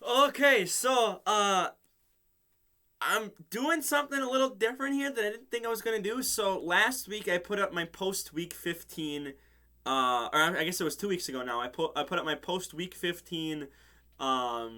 Okay, so I'm doing something a little different here that I didn't think I was gonna do. So last week I put up my post week 15, or I guess it was 2 weeks ago now. I put up my post week 15, power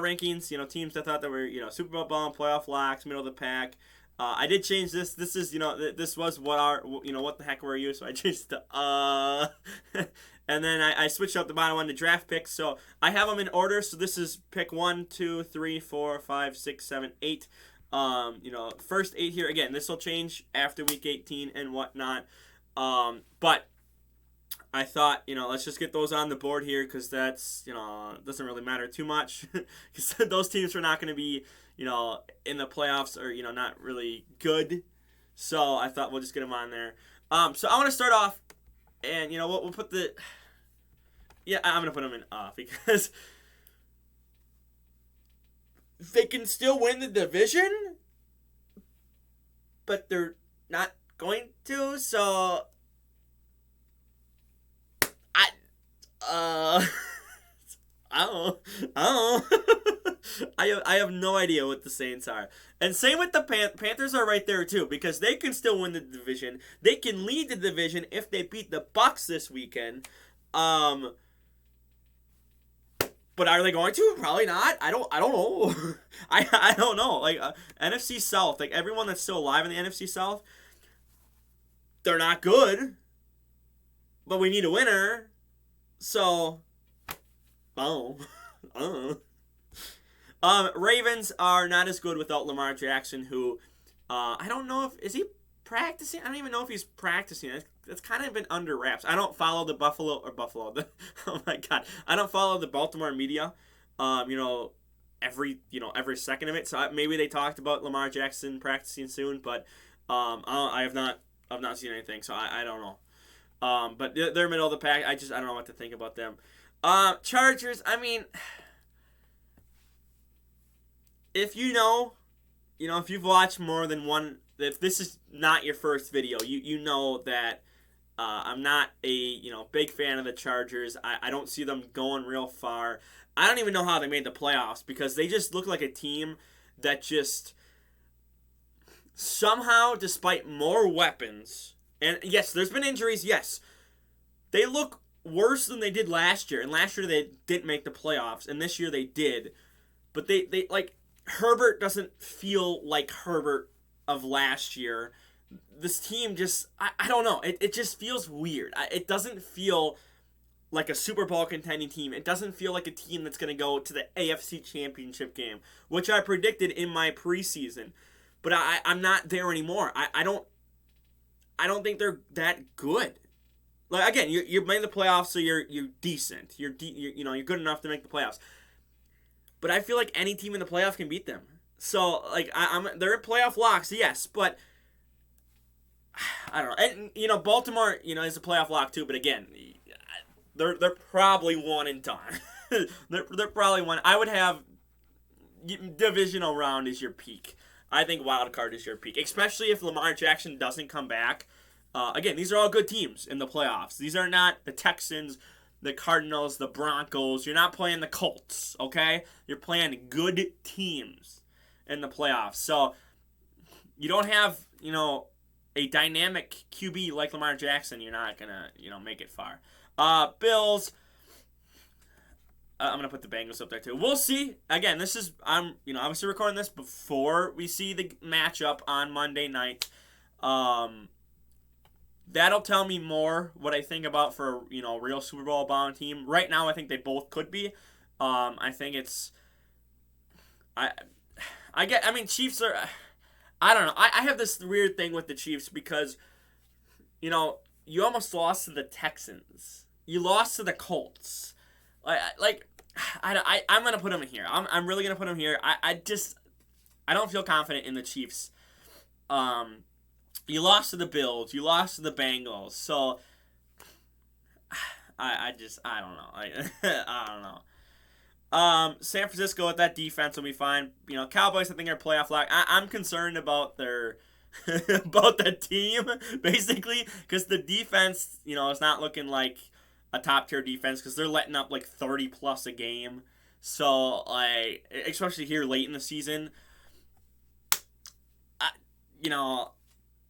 rankings. Teams I thought that were Super Bowl bound, playoff locks, middle of the pack. I did change this. This is this was what the heck were you? So I changed the and then I switched up the bottom one to draft picks. So I have them in order. So this is pick 1, 2, 3, 4, 5, 6, 7, 8. First 8 here. Again, this will change after week 18 and whatnot. But I thought, let's just get those on the board here because that's, doesn't really matter too much. Because those teams are not going to be, in the playoffs or, not really good. So I thought we'll just get them on there. So I want to start off and, we'll put the. Yeah, I'm going to put them in off because they can still win the division, but they're not going to. So I I don't I have no idea what the Saints are. And same with the Panthers are right there too because they can still win the division. They can lead the division if they beat the Bucks this weekend. But are they going to? Probably not. I don't know. I don't know. Like NFC South, like everyone that's still alive in the NFC South, they're not good. But we need a winner. So oh. Ravens are not as good without Lamar Jackson, who I don't know if is he practicing. I don't even know if he's practicing. It's kind of been under wraps. I don't follow the oh my god, I don't follow the Baltimore media. Every second of it. So maybe they talked about Lamar Jackson practicing soon, but I've not seen anything, so I don't know. But they're middle of the pack. I don't know what to think about them. Chargers. I mean, if if you've watched more than one, if this is not your first video, you know that I'm not a big fan of the Chargers. I don't see them going real far. I don't even know how they made the playoffs because they just look like a team that just somehow, despite more weapons, and yes, there's been injuries, yes, they look worse than they did last year. And last year they didn't make the playoffs, and this year they did. But they like Herbert doesn't feel like Herbert of last year. This team just I don't know. It just feels weird. It doesn't feel like a Super Bowl contending team. It doesn't feel like a team that's going to go to the AFC Championship game, which I predicted in my preseason. But I'm not there anymore. I don't think they're that good. Like again, you're making the playoffs, so you're decent. You're good enough to make the playoffs. But I feel like any team in the playoff can beat them. So like they're in playoff locks, yes, but I don't know. And Baltimore, is a playoff lock too. But again, they're probably one and done. they're probably one. I would have divisional round is your peak. I think wild card is your peak, especially if Lamar Jackson doesn't come back. Again, these are all good teams in the playoffs. These are not the Texans, the Cardinals, the Broncos. You're not playing the Colts, okay? You're playing good teams in the playoffs. So you don't have, a dynamic QB like Lamar Jackson. You're not going to, make it far. Bills. I'm going to put the Bengals up there too. We'll see. Again, I'm obviously recording this before we see the matchup on Monday night. That'll tell me more what I think about for a real Super Bowl bound team. Right now, I think they both could be. I think it's. Chiefs are. I don't know. I have this weird thing with the Chiefs because, you almost lost to the Texans. You lost to the Colts. I'm gonna put them in here. I'm really gonna put them here. I don't feel confident in the Chiefs. You lost to the Bills. You lost to the Bengals. So I don't know. I don't know. San Francisco with that defense will be fine. Cowboys I think are playoff lock. I'm concerned about their about the team basically because the defense is not looking like a top tier defense because they're letting up like 30 plus a game. So, like, especially here late in the season, I, you know,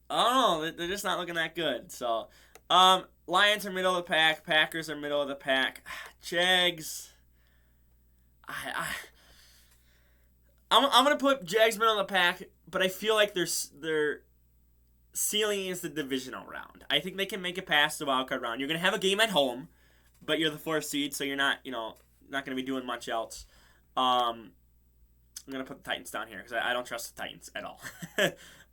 I don't know. They're just not looking that good. So, Lions are middle of the pack. Packers are middle of the pack. Jags. I'm gonna put Jags middle of the pack, but I feel like their ceiling is the divisional round. I think they can make it past the wild card round. You're gonna have a game at home, but you're the fourth seed, so you're not not gonna be doing much else. I'm gonna put the Titans down here because I don't trust the Titans at all.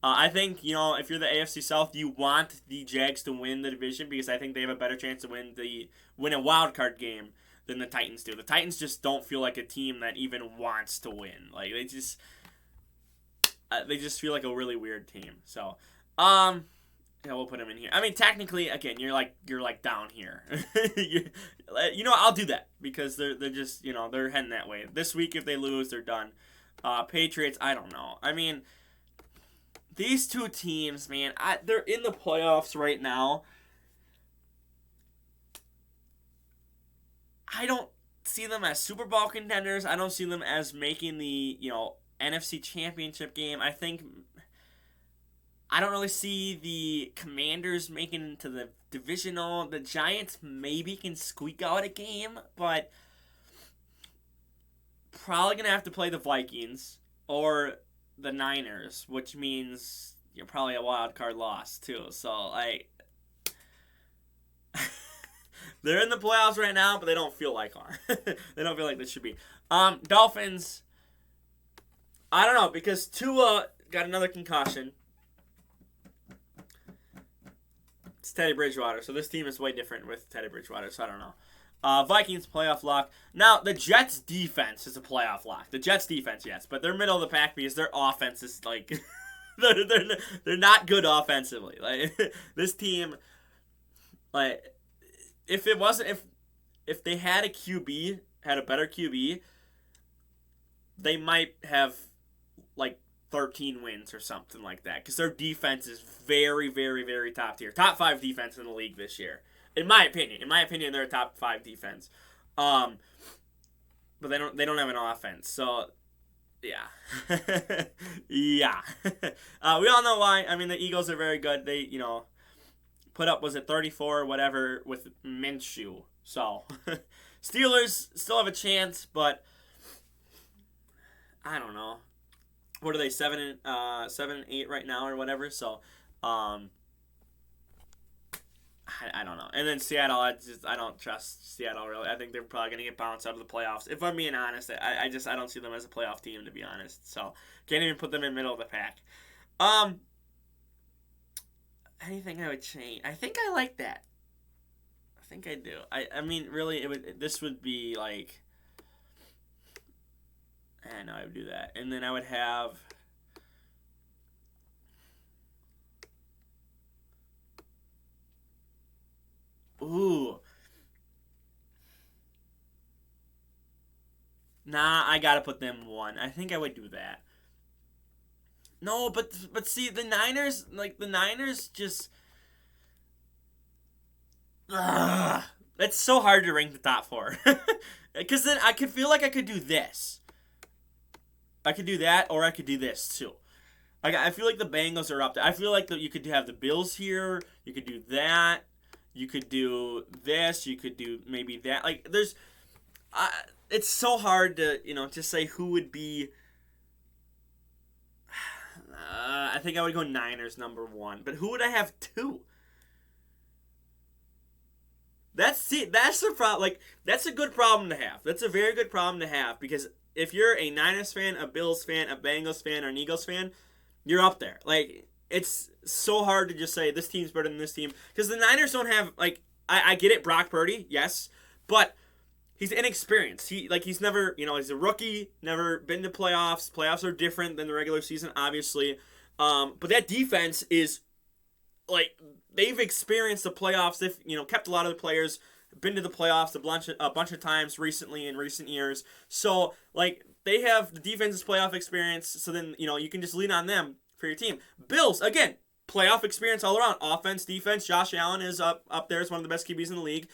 I think if you're the AFC South, you want the Jags to win the division because I think they have a better chance to win a wild card game than the Titans do. The Titans just don't feel like a team that even wants to win. Like they just feel like a really weird team. So, yeah, we'll put them in here. I mean, technically, again, you're like down here. I'll do that because they're just they're heading that way. This week, if they lose, they're done. Patriots, I don't know. I mean, these two teams, man, they're in the playoffs right now. I don't see them as Super Bowl contenders. I don't see them as making the NFC Championship game. I don't really see the Commanders making it to the divisional. The Giants maybe can squeak out a game, but probably going to have to play the Vikings or the Niners, which means you're probably a wild card loss too. So, they're in the playoffs right now, but they don't feel like are. They don't feel like they should be. Dolphins, I don't know, because Tua got another concussion. It's Teddy Bridgewater, so this team is way different with Teddy Bridgewater, so I don't know. Vikings playoff lock. Now, the Jets defense is a playoff lock. The Jets defense, yes, but they're middle of the pack because their offense is like they're not good offensively. Like this team, like if they had a QB, had a better QB, they might have like 13 wins or something like that because their defense is very, very, very top tier. Top 5 defense in the league this year. In my opinion, they're a top 5 defense. But they don't have an offense. So, yeah. Yeah. We all know why. I mean, the Eagles are very good. They, put up, was it 34 or whatever with Minshew. So, Steelers still have a chance, but I don't know. What are they, 7 and 8 right now or whatever? So, I don't know. And then Seattle, I don't trust Seattle really. I think they're probably going to get bounced out of the playoffs. If I'm being honest, I don't see them as a playoff team, to be honest. So, can't even put them in middle of the pack. Anything I would change? I think I like that. I think I do. I mean, really, this would be like... I know I would do that. And then I would have... Ooh. Nah, I gotta put them 1. I think I would do that. No, but see, the Niners just... Ugh. It's so hard to rank the top 4. Because then I could feel like I could do this. I could do that, or I could do this, too. I feel like the Bengals are up there. I feel like you could have the Bills here. You could do that. You could do this. You could do maybe that. Like, there's... it's so hard to, just say who would be... I think I would go Niners number 1. But who would I have 2? That's the problem. Like, that's a good problem to have. That's a very good problem to have. Because if you're a Niners fan, a Bills fan, a Bengals fan, or an Eagles fan, you're up there. Like, it's so hard to just say this team's better than this team. Because the Niners don't have, like, I get it, Brock Purdy, yes. But he's inexperienced. He's never, he's a rookie, never been to playoffs. Playoffs are different than the regular season, obviously. But that defense is, like, they've experienced the playoffs. They've, kept a lot of the players, been to the playoffs a bunch of times recently in recent years. So, like, they have the defense's playoff experience. So then, you can just lean on them for your team. Bills, again, playoff experience all around. Offense, defense. Josh Allen is up there as one of the best QBs in the league.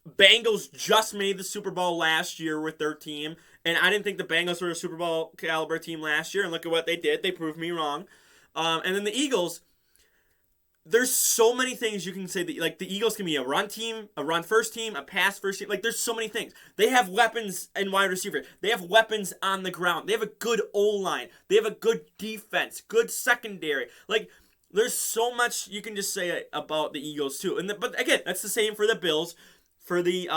Bengals just made the Super Bowl last year with their team, and I didn't think the Bengals were a Super Bowl caliber team last year, and look at what they did. They proved me wrong. And then the Eagles, there's so many things you can say that, like, the Eagles can be a run team, a run first team, a pass first team. Like, there's so many things. They have weapons in wide receiver. They have weapons on the ground. They have a good O-line. They have a good defense, good secondary. Like, there's so much you can just say about the Eagles too. But again, that's the same for the Bills, for the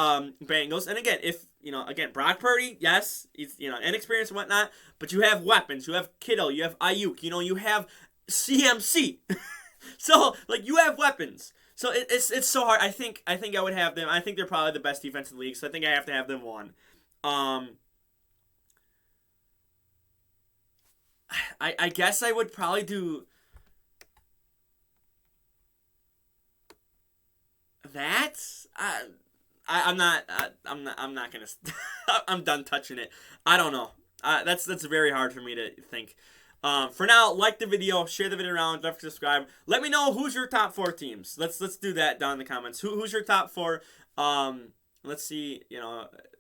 Bengals. And again, Brock Purdy, yes, he's inexperienced and whatnot, but you have weapons. You have Kittle. You have Ayuk. You have CMC. So, like, you have weapons. So it's so hard. I think I would have them. I think they're probably the best defense in the league. So I think I have to have them one. I guess I would probably do that. I'm not gonna. I'm done touching it. I don't know. That's very hard for me to think. For now, like the video, share the video around, don't forget to subscribe. Let me know who's your top 4 teams. Let's do that down in the comments. Who's your top 4? Let's see.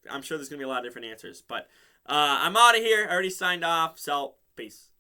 I'm sure there's gonna be a lot of different answers. But I'm out of here. I already signed off. So peace.